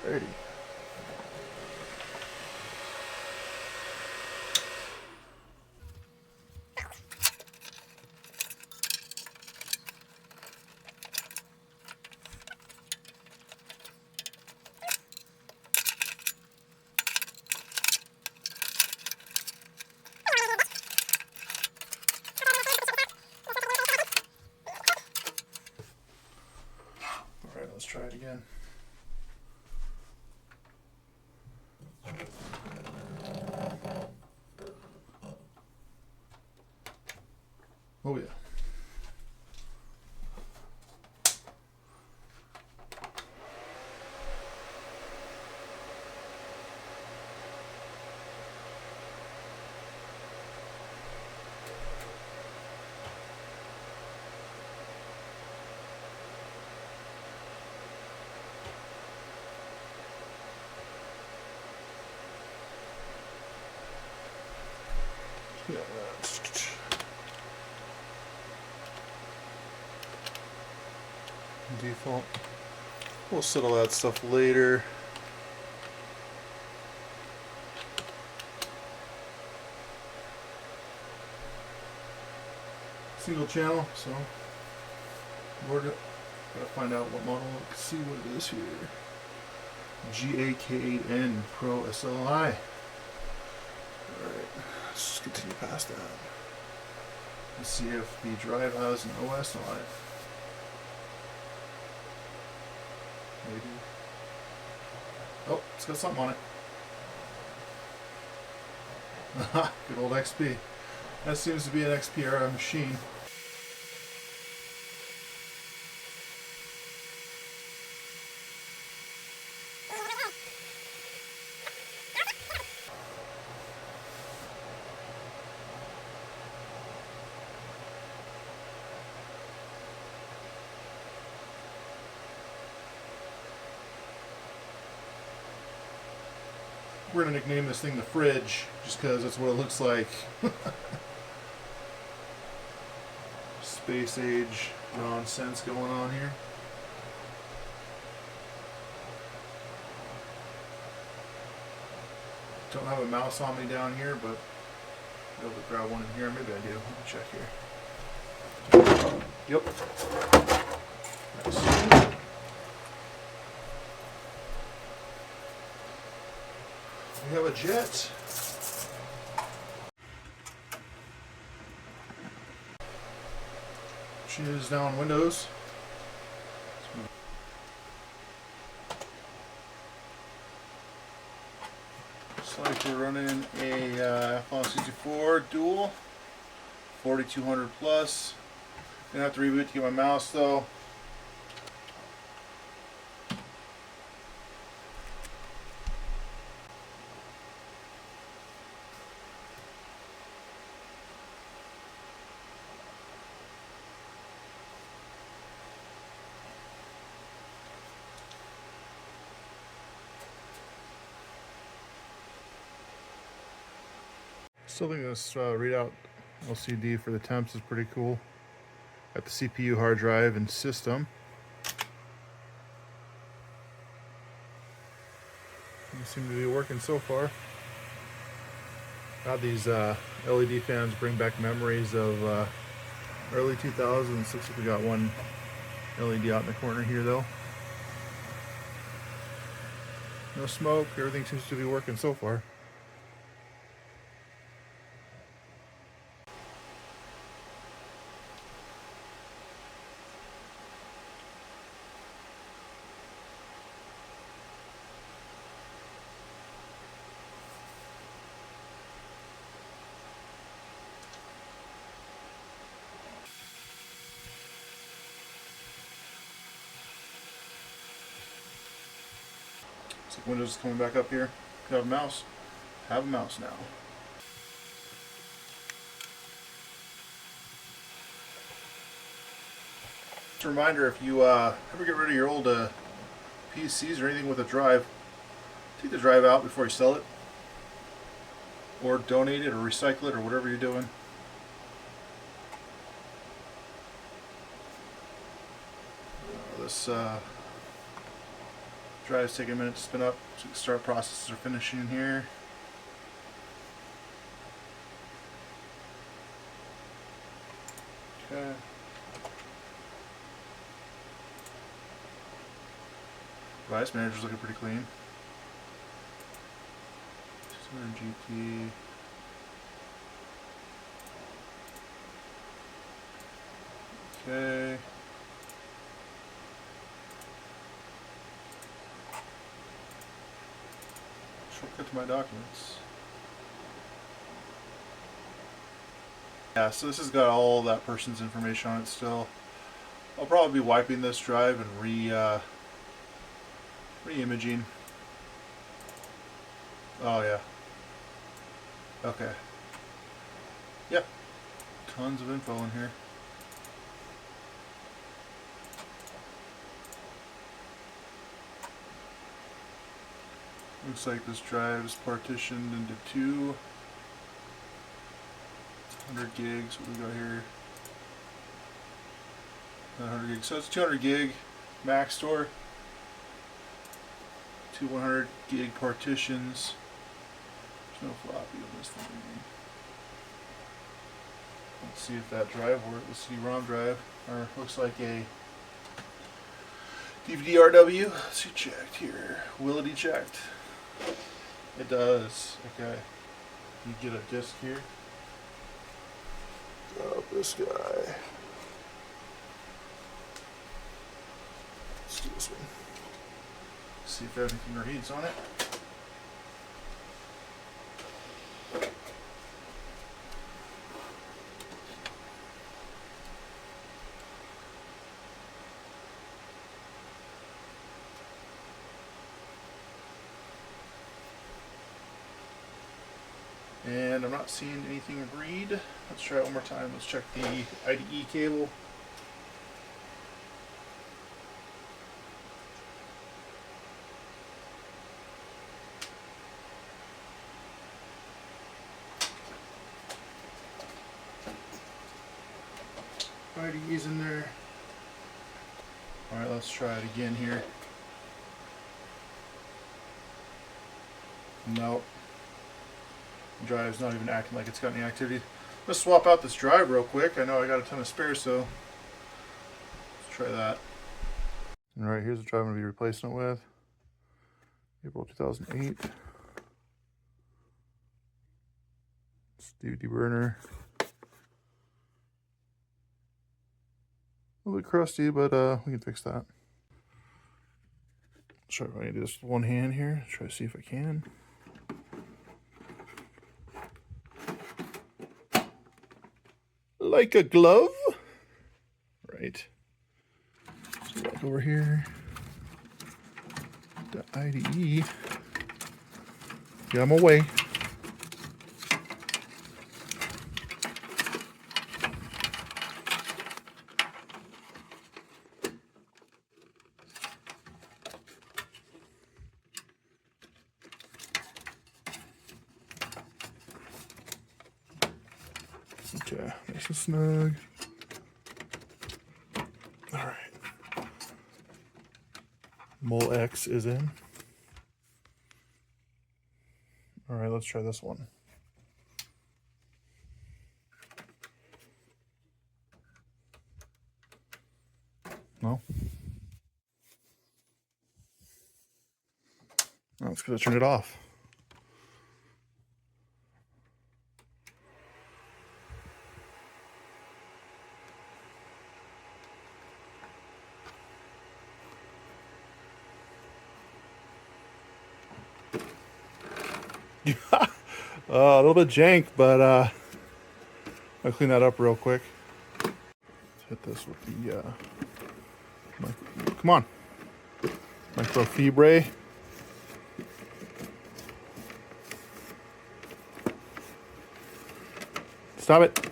Alrighty. Alright, let's try it again. Oh yeah. Default. We'll settle that stuff later. Single channel, so we're gotta find out what model. Let's see what it is here. GAK8N Pro SLI. Alright, let's just continue past that. Let's see if the drive has an OS on it. Maybe. Oh, it's got something on it. Good old XP. That seems to be an XP era machine. We're going to nickname this thing the fridge, just because that's what it looks like. Space age nonsense going on here. Don't have a mouse on me down here, but I'll be able to grab one in here. Maybe I do. Let me check here. Yep. Nice. We have a jet. She is down Windows. Looks like we're running a Athlon64 dual, 4200 plus. Gonna have to reboot to get my mouse though. Still think this readout LCD for the temps is pretty cool. Got the CPU, hard drive, and system. They seem to be working so far. God, these LED fans bring back memories of early 2000s. Looks like we got one LED out in the corner here though. No smoke, everything seems to be working so far. Looks like Windows is coming back up here. Could have a mouse. Have a mouse now. Just a reminder, if you ever get rid of your old PCs or anything with a drive, take the drive out before you sell it. Or donate it or recycle it or whatever you're doing. This Drive's taking a minute to spin up, so start processes are finishing here. Okay. Device manager's looking pretty clean. 600 GT. Okay. Shortcut to my documents. Yeah, so this has got all that person's information on it still. I'll probably be wiping this drive and re-imaging. Oh yeah. Okay. Yep. Tons of info in here. Looks like this drive is partitioned into two. 100 gigs. What do we got here? 100 gigs. So it's 200 gig Maxtor. Two 100 gig partitions. There's no floppy on this thing. Let's see if that drive works. The CD-ROM drive, or looks like a DVD-RW. Let's see, checked here. Will it be checked? It does. Okay. You get a disc here. Oh, this guy. Let's do this one. See if everything reads on it. And I'm not seeing anything read. Let's try it one more time. Let's check the IDE cable. IDE's in there. Alright, let's try it again here. Nope. Drive's not even acting like it's got any activity. Let's swap out this drive real quick. I know I got a ton of spares, so let's try that. Alright, here's the drive I'm going to be replacing it with. April 2008. It's DVD burner. A little bit crusty, but we can fix that. Let's try if I can do this with one hand here. Try to see if I can. Like a glove. Right. So back over here. The IDE. Get them away. Okay, nice and snug. All right. Mol X is in. All right, let's try this one. No? Oh, it's because I turned it off. A little bit jank, but I'll clean that up real quick. Let's hit this with the come on, microfibre. Stop it.